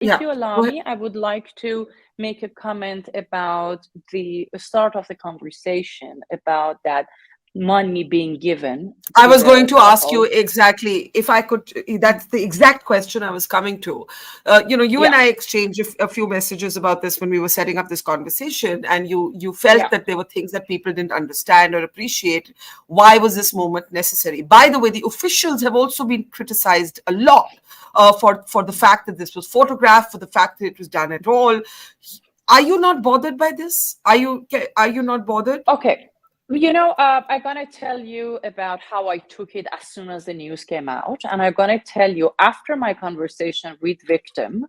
If Yeah, you allow go ahead. me, I would like to make a comment about the start of the conversation about that money being given I to was going the to ask you couple. exactly if I could. That's the exact question I was coming to. You and Yeah, I exchanged a few messages about this when we were setting up this conversation, and you felt yeah. that there were things that people didn't understand or appreciate. Why was this moment necessary? By the way, the officials have also been criticized a lot for the fact that this was photographed, for the fact that it was done at all. Are you not bothered by this? Are you not bothered? Okay. I'm gonna tell you about how I took it as soon as the news came out, and I'm gonna tell you after my conversation with victim,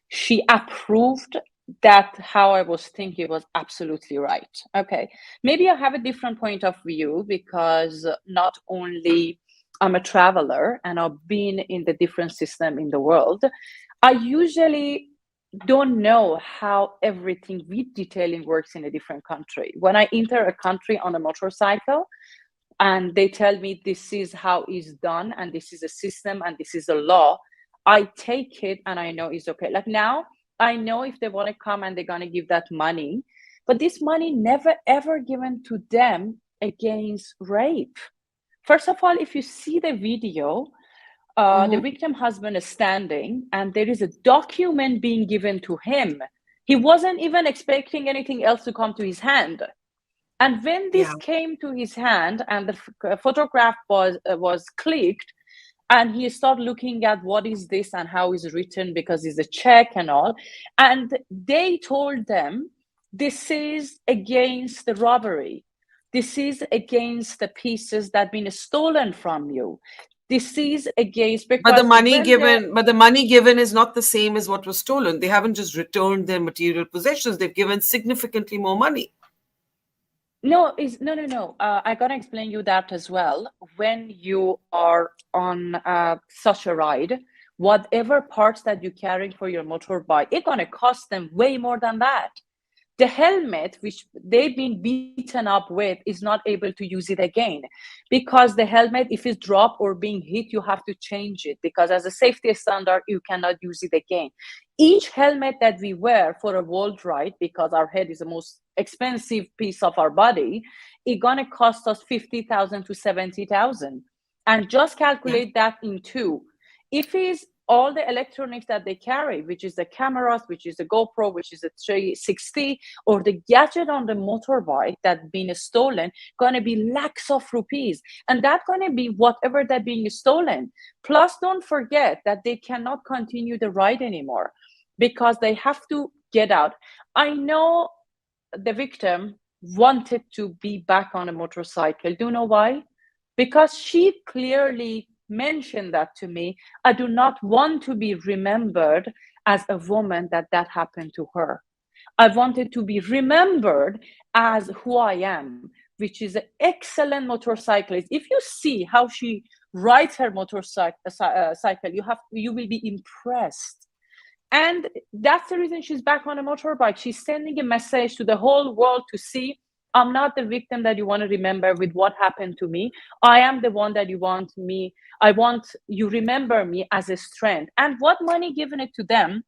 she approved that how I was thinking was absolutely right. Okay. Maybe I have a different point of view because not only I'm a traveler and I've been in the different system in the world, I usually don't know how everything with detailing works in a different country. When I enter a country on a motorcycle and they tell me this is how it's done and this is a system and this is a law, I take it and I know it's okay. Like now, I know if they want to come and they're going to give that money, but this money never ever given to them against rape. First of all, if you see the video, the Hmm. victim husband is standing and there is a document being given to him. He wasn't even expecting anything else to come to his hand. And when Yeah. this came to his hand and the photograph was clicked, and he started looking at what is this and how is written because it's a check and all, and they told them this is against the robbery. This is against the pieces that been stolen from you. This is against because when the But the money given is not the same as what was stolen. They haven't just returned their material possessions. They've given significantly more money. no, is no, no, no. I gotta explain you that as well. When you are on such a ride, whatever parts that you're carrying for your motorbike, it's gonna cost them way more than that. The helmet, which they've been beaten up with, is not able to use it again because the helmet, if it's dropped or being hit, you have to change it because as a safety standard, you cannot use it again. Each helmet that we wear for a world ride, because our head is the most expensive piece of our body, it's gonna cost us 50,000 to 70,000. And just Yeah. calculate that in two. If it's all the electronics that they carry, which is the cameras, which is the GoPro, which is the 360, or the gadget on the motorbike that been stolen, gonna be lakhs of rupees, and that's gonna be whatever that being stolen. Plus, don't forget that they cannot continue the ride anymore because they have to get out. I know the victim wanted to be back on a motorcycle. Do you know why? Because she clearly mentioned that to me. I do not want to be remembered as a woman that happened to her. I wanted to be remembered as who I am, which is an excellent motorcyclist. If you see how she rides her motorcycle, you will be impressed. And that's the reason she's back on a motorbike. She's sending a message to the whole world to see I'm not the victim that you want to remember with what happened to me. I am the one that you want me. I want you remember me as a strength. And what money given it to them?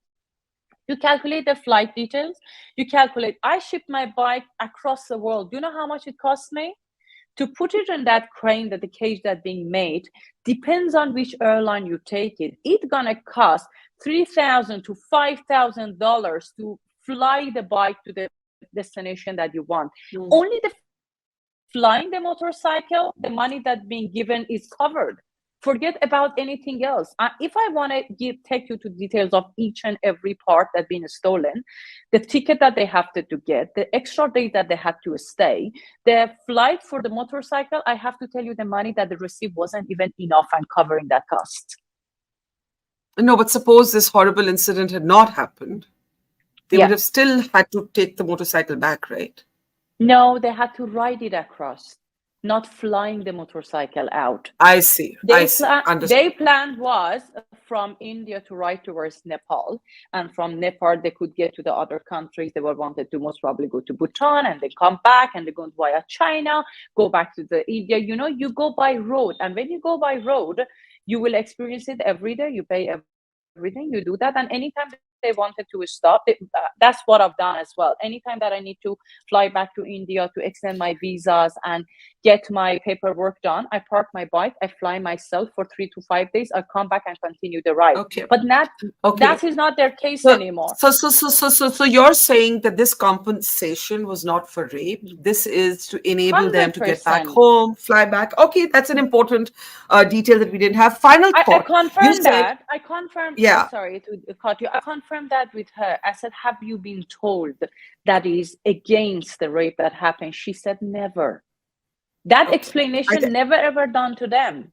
You calculate the flight details. You calculate, I shipped my bike across the world. Do you know how much it cost me? To put it in that crane, that the cage that being made, depends on which airline you take it. It's gonna cost $3,000 to $5,000 to fly the bike to the destination that you want. Mm. Only the flying the motorcycle, the money that's being given is covered. Forget about anything else. If I want to take you to details of each and every part that's been stolen, the ticket that they have to get, the extra days that they had to stay, the flight for the motorcycle, I have to tell you the money that they received wasn't even enough and covering that cost. No, but suppose this horrible incident had not happened, they would Yeah. have still had to take the motorcycle back, right? No, they had to ride it across, not flying the motorcycle out. I see. I see. Their Understood. plan was from India to ride towards Nepal, and from Nepal they could get to the other countries. They were wanted to most probably go to Bhutan and then come back, and they go via China, go back to the India. You know, you go by road, and when you go by road, you will experience it every day. You pay everything, you do that, and anytime they want to they wanted to stop it. That's what I've done as well. Anytime that I need to fly back to India to extend my visas and get my paperwork done, I park my bike, I fly myself for 3 to 5 days, I come back and continue the ride. Okay. But not Okay. that is not their case So, anymore. so you're saying that this compensation was not for rape. This is to enable them to get back 100%. home, fly back. Okay, that's an important detail that we didn't have. Final I thought. You confirmed said, that. I confirmed. yeah. Sorry to cut you. I confirmed that with her. I said, "Have you been told that is against the rape that happened?" She said, "Never." That Okay. explanation never ever done to them.